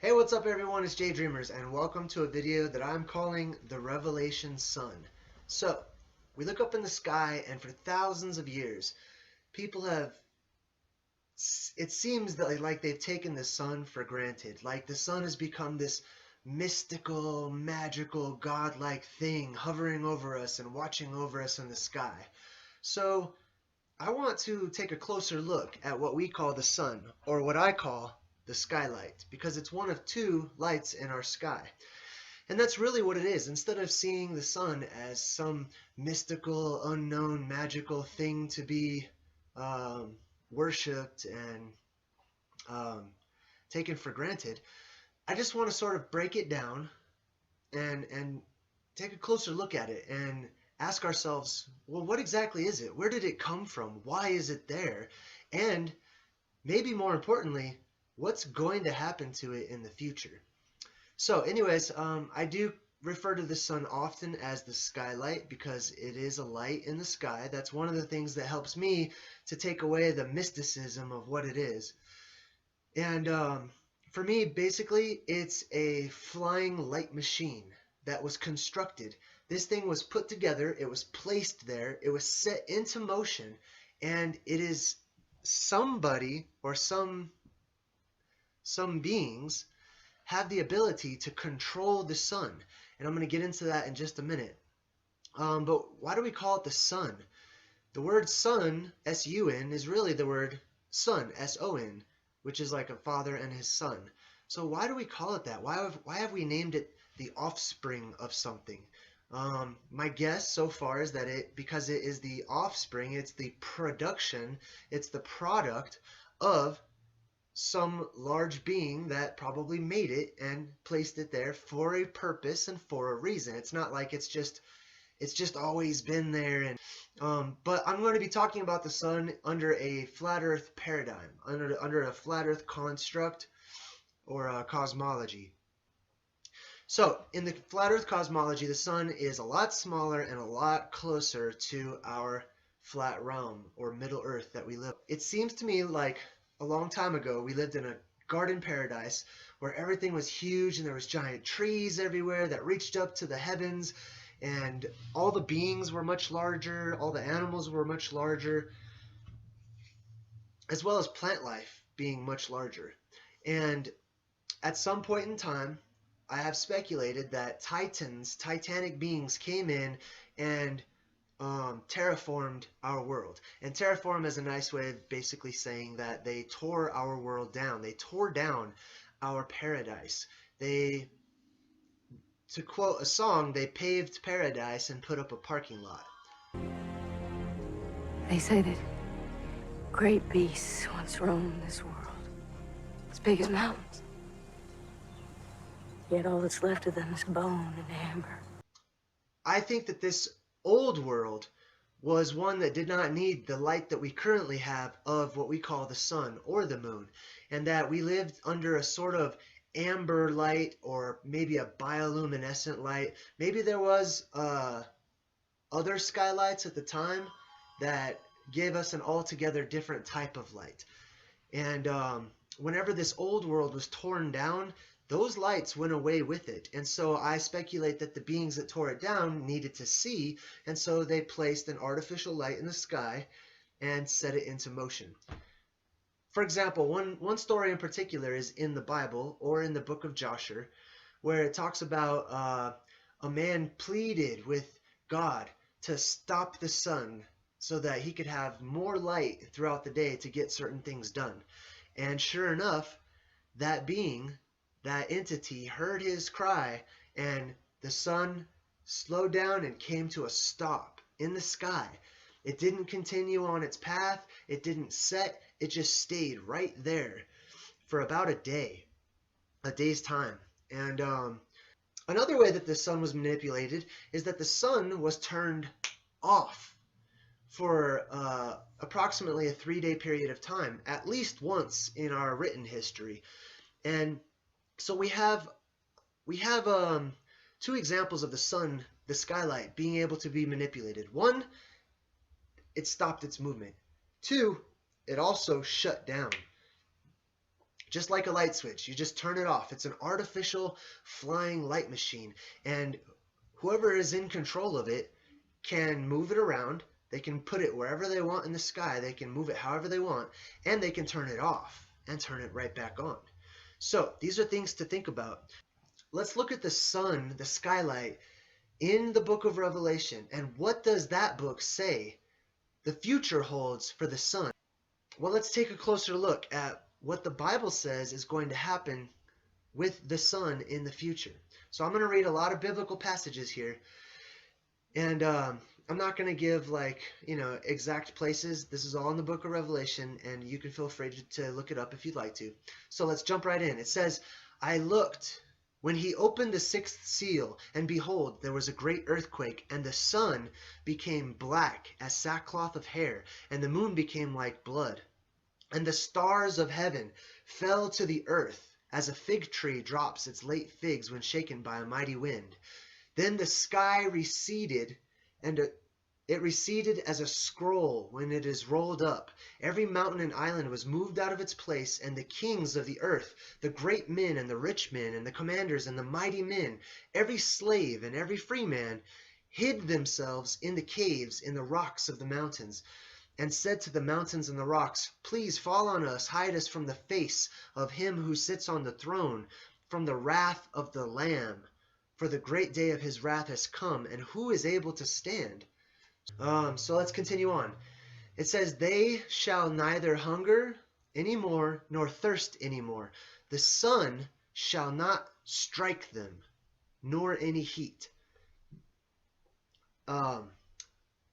Hey, what's up everyone? It's JayDreamerZ and welcome to a video that I'm calling the Revelation Sun. So, we look up in the sky and for thousands of years, people have, it seems that like they've taken the sun for granted. Like the sun has become this mystical, magical, godlike thing hovering over us and watching over us in the sky. So, I want to take a closer look at what we call the sun, or what I call the skylight, because it's one of two lights in our sky. And that's really what it is. Instead of seeing the sun as some mystical, unknown, magical thing to be worshipped and taken for granted, I just want to sort of break it down and take a closer look at it and ask ourselves, well, what exactly is it? Where did it come from? Why is it there? And maybe more importantly, what's going to happen to it in the future? So anyways, I do refer to the sun often as the skylight because it is a light in the sky. That's one of the things that helps me to take away the mysticism of what it is. And for me, basically, it's a flying light machine that was constructed. This thing was put together, it was placed there, it was set into motion, and it is somebody or some beings have the ability to control the sun. And I'm going to get into that in just a minute. But why do we call it the sun? The word sun, S-U-N, is really the word son, S-O-N, which is like a father and his son. So why do we call it that? Why have we named it the offspring of something? My guess so far is that because it is the offspring, it's the production, it's the product of some large being that probably made it and placed it there for a purpose and for a reason. It's not like it's just always been there. And but I'm going to be talking about the sun under a flat earth paradigm, under a flat earth construct or a cosmology. So in the flat earth cosmology, the sun is a lot smaller and a lot closer to our flat realm or middle earth that we live. It seems to me like a long time ago we lived in a garden paradise where everything was huge and there was giant trees everywhere that reached up to the heavens, and all the beings were much larger, all the animals were much larger, as well as plant life being much larger. And at some point in time, I have speculated that titanic beings came in and terraformed our world. And terraform is a nice way of basically saying that they tore our world down. They tore down our paradise. To quote a song, they paved paradise and put up a parking lot. They say that great beasts once roamed this world, as big as mountains. Yet all that's left of them is bone and amber. I think that this old world was one that did not need the light that we currently have of what we call the sun or the moon, and that we lived under a sort of amber light or maybe a bioluminescent light. Maybe there was other skylights at the time that gave us an altogether different type of light. And whenever this old world was torn down, those lights went away with it. And so I speculate that the beings that tore it down needed to see, and so they placed an artificial light in the sky and set it into motion. For example, one story in particular is in the Bible or in the book of Joshua, where it talks about a man pleaded with God to stop the sun so that he could have more light throughout the day to get certain things done. And sure enough, that being, that entity, heard his cry, and the sun slowed down and came to a stop in the sky. It didn't continue on its path, it didn't set, it just stayed right there for about a day's time. And another way that the sun was manipulated is that the sun was turned off for approximately a 3-day period of time, at least once in our written history. And so we have two examples of the sun, the skylight, being able to be manipulated. One, it stopped its movement. Two, it also shut down. just like a light switch. You just turn it off. It's an artificial flying light machine, and whoever is in control of it can move it around. They can put it wherever they want in the sky. They can move it however they want, and they can turn it off and turn it right back on. So these are things to think about. Let's look at the sun, the skylight, in the book of Revelation. And what does that book say the future holds for the sun? Well, let's take a closer look at what the Bible says is going to happen with the sun in the future. So I'm going to read a lot of biblical passages here. And I'm not going to give exact places. This is all in the book of Revelation, and you can feel free to look it up if you'd like to. So let's jump right in. It says, I looked when he opened the sixth seal, and behold, there was a great earthquake, and the sun became black as sackcloth of hair, and the moon became like blood. And the stars of heaven fell to the earth, as a fig tree drops its late figs when shaken by a mighty wind. Then the sky receded, and it receded as a scroll when it is rolled up. Every mountain and island was moved out of its place, and the kings of the earth, the great men and the rich men, and the commanders and the mighty men, every slave and every free man, hid themselves in the caves in the rocks of the mountains, and said to the mountains and the rocks, Please fall on us, hide us from the face of him who sits on the throne, from the wrath of the Lamb. For the great day of his wrath has come, and who is able to stand? So let's continue on. It says, They shall neither hunger any more, nor thirst any more. The sun shall not strike them, nor any heat.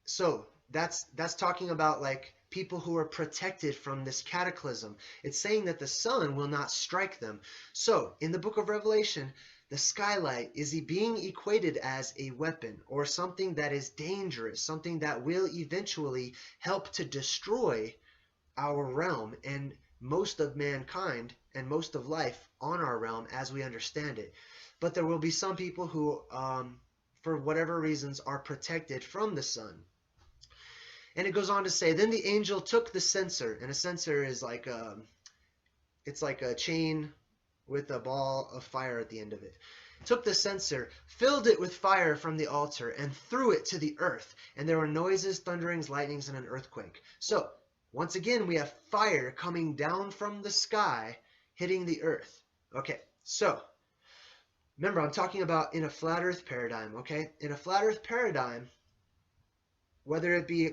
So that's talking about like people who are protected from this cataclysm. It's saying that the sun will not strike them. So in the book of Revelation, the skylight is being equated as a weapon or something that is dangerous, something that will eventually help to destroy our realm and most of mankind and most of life on our realm as we understand it. But there will be some people who, for whatever reasons, are protected from the sun. And it goes on to say, Then the angel took the censer, and a censer is like it's like a chain with a ball of fire at the end of it. Took the censer, filled it with fire from the altar, and threw it to the earth. And there were noises, thunderings, lightnings, and an earthquake. So, once again, we have fire coming down from the sky, hitting the earth. Okay, so, remember, I'm talking about in a flat earth paradigm, okay? In a flat earth paradigm, whether it be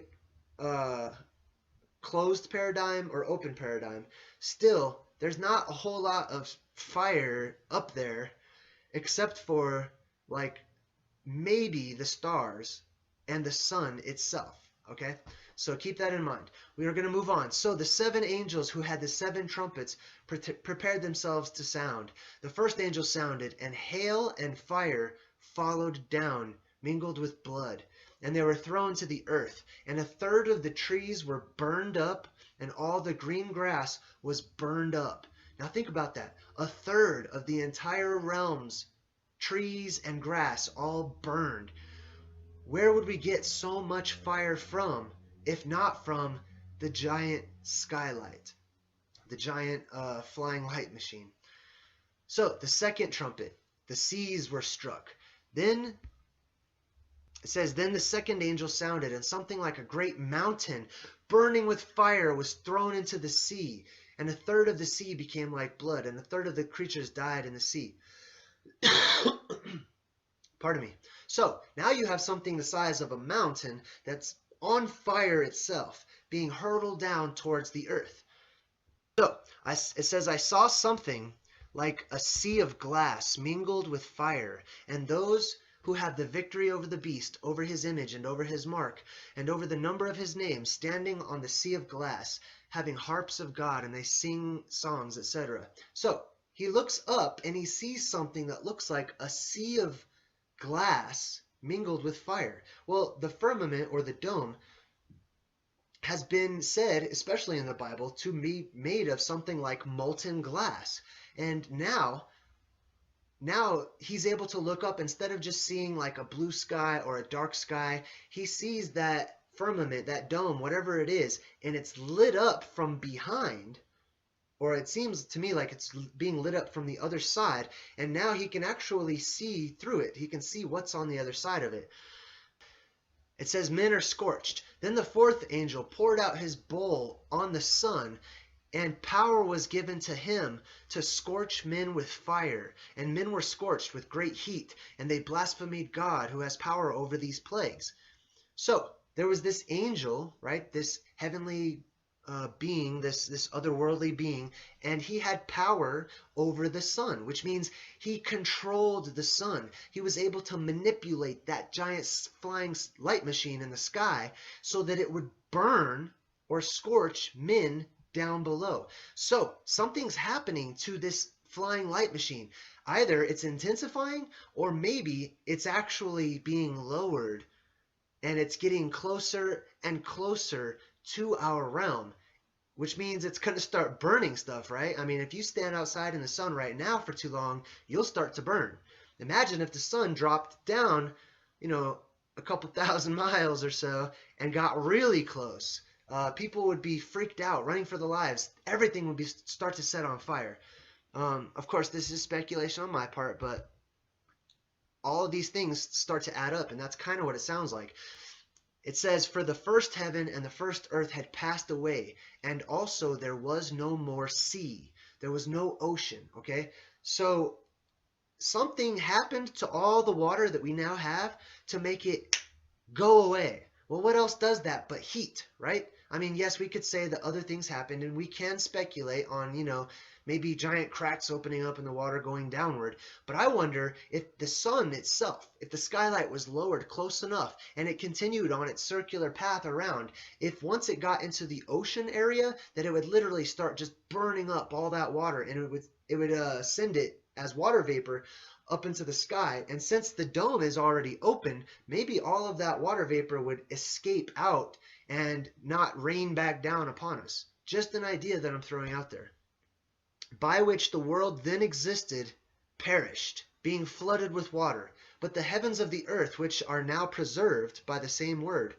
closed paradigm or open paradigm, still, there's not a whole lot of fire up there except for like maybe the stars and the sun itself. Okay, so keep that in mind. We are going to move on. So the seven angels who had the seven trumpets prepared themselves to sound. The first angel sounded, and hail and fire followed down, mingled with blood, and they were thrown to the earth. And a third of the trees were burned up, and all the green grass was burned up. Now think about that. A third of the entire realm's trees and grass all burned. Where would we get so much fire from if not from the giant skylight, the giant flying light machine? So the second trumpet, the seas were struck. Then it says, Then the second angel sounded, and something like a great mountain burning with fire was thrown into the sea. And a third of the sea became like blood, and a third of the creatures died in the sea. Pardon me. So now you have something the size of a mountain that's on fire itself, being hurled down towards the earth. So it says, I saw something like a sea of glass mingled with fire, and those who have the victory over the beast, over his image and over his mark, and over the number of his name, standing on the sea of glass, having harps of God, and they sing songs, etc. So he looks up and he sees something that looks like a sea of glass mingled with fire. Well, the firmament or the dome has been said, especially in the Bible, to be made of something like molten glass. And now he's able to look up, instead of just seeing like a blue sky or a dark sky, he sees that firmament, that dome, whatever it is, and it's lit up from behind or it seems to me like it's being lit up from the other side, and now he can actually see through it. He can see what's on the other side of it. It says men are scorched. Then the fourth angel poured out his bowl on the sun, and power was given to him to scorch men with fire. And men were scorched with great heat, and they blasphemed God who has power over these plagues. So there was this angel, right? This heavenly being, this otherworldly being, and he had power over the sun, which means he controlled the sun. He was able to manipulate that giant flying light machine in the sky so that it would burn or scorch men down below. So something's happening to this flying light machine. Either it's intensifying, or maybe it's actually being lowered and it's getting closer and closer to our realm, which means it's going to start burning stuff, right? I mean, if you stand outside in the sun right now for too long, you'll start to burn. Imagine if the sun dropped down, a couple thousand miles or so and got really close. People would be freaked out, running for their lives. Everything would start to set on fire. Of course, this is speculation on my part, but all of these things start to add up, and that's kind of what it sounds like. It says, for the first heaven and the first earth had passed away, and also there was no more sea. There was no ocean, okay? So something happened to all the water that we now have to make it go away. Well, what else does that but heat, right? I mean, yes, we could say that other things happened, and we can speculate on, maybe giant cracks opening up in the water going downward. But I wonder if the sun itself, if the skylight was lowered close enough and it continued on its circular path around, if once it got into the ocean area, that it would literally start just burning up all that water, and it would send it as water vapor up into the sky. And since the dome is already open, maybe all of that water vapor would escape out and not rain back down upon us. Just an idea that I'm throwing out there. By which the world then existed, perished, being flooded with water. But the heavens of the earth, which are now preserved by the same word,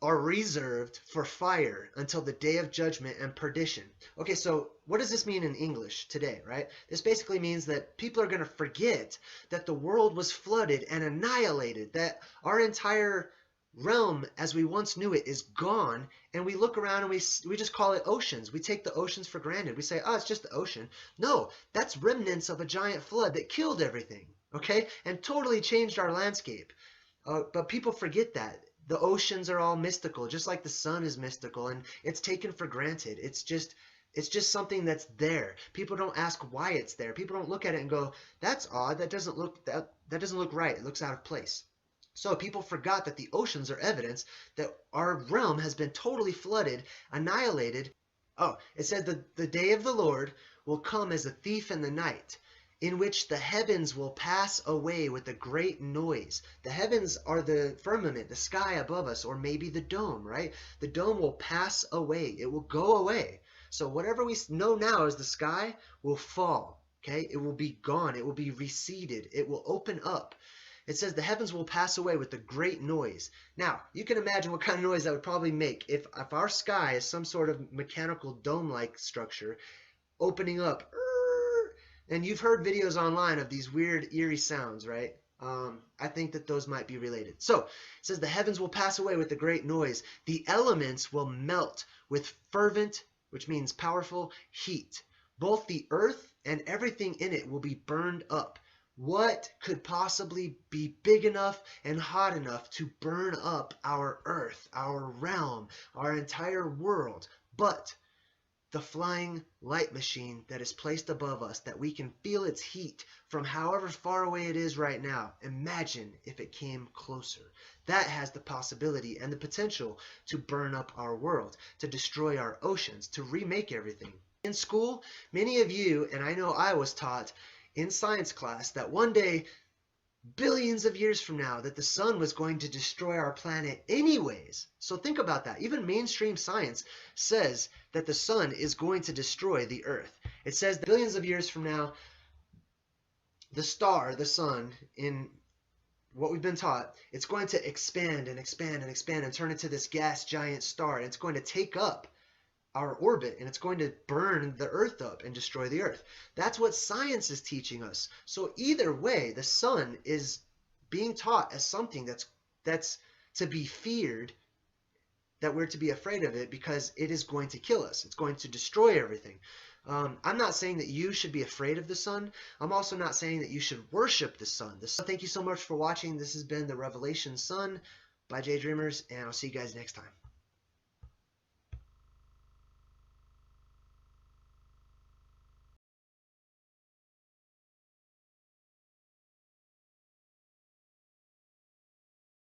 are reserved for fire until the day of judgment and perdition. Okay, so what does this mean in English today, right? This basically means that people are going to forget that the world was flooded and annihilated, that our entire realm as we once knew it is gone, and we look around and we just call it oceans. We take the oceans for granted. We say, oh, it's just the ocean. No, that's remnants of a giant flood that killed everything, okay, and totally changed our landscape. But people forget that. The oceans are all mystical, just like the sun is mystical, and it's taken for granted. It's just something that's there. People don't ask why it's there. People don't look at it and go, that's odd. That doesn't look right. It looks out of place. So people forgot that the oceans are evidence that our realm has been totally flooded, annihilated. Oh, it says the day of the Lord will come as a thief in the night, in which the heavens will pass away with a great noise. The heavens are the firmament, the sky above us, or maybe the dome, right? The dome will pass away. It will go away. So whatever we know now as the sky will fall, okay? It will be gone. It will be receded. It will open up. It says the heavens will pass away with a great noise. Now, you can imagine what kind of noise that would probably make if our sky is some sort of mechanical dome-like structure opening up. And you've heard videos online of these weird, eerie sounds, right? I think that those might be related. So, it says the heavens will pass away with a great noise. The elements will melt with fervent, which means powerful, heat. Both the earth and everything in it will be burned up. What could possibly be big enough and hot enough to burn up our earth, our realm, our entire world, but the flying light machine that is placed above us, that we can feel its heat from however far away it is right now? Imagine if it came closer. That has the possibility and the potential to burn up our world, to destroy our oceans, to remake everything. In school, many of you, and I know I was taught in science class, that one day, billions of years from now, that the sun was going to destroy our planet anyways. So think about that. Even mainstream science says that the sun is going to destroy the earth. It says that billions of years from now, the star, the sun, in what we've been taught, it's going to expand and expand and expand and turn into this gas giant star. And it's going to take up our orbit, and it's going to burn the earth up and destroy the earth. That's what science is teaching us. So either way, the sun is being taught as something that's to be feared, that we're to be afraid of it because it is going to kill us. It's going to destroy everything. I'm not saying that you should be afraid of the sun. I'm also not saying that you should worship the sun. Thank you so much for watching. This has been The Revelation Sun by JayDreamerZ, and I'll see you guys next time.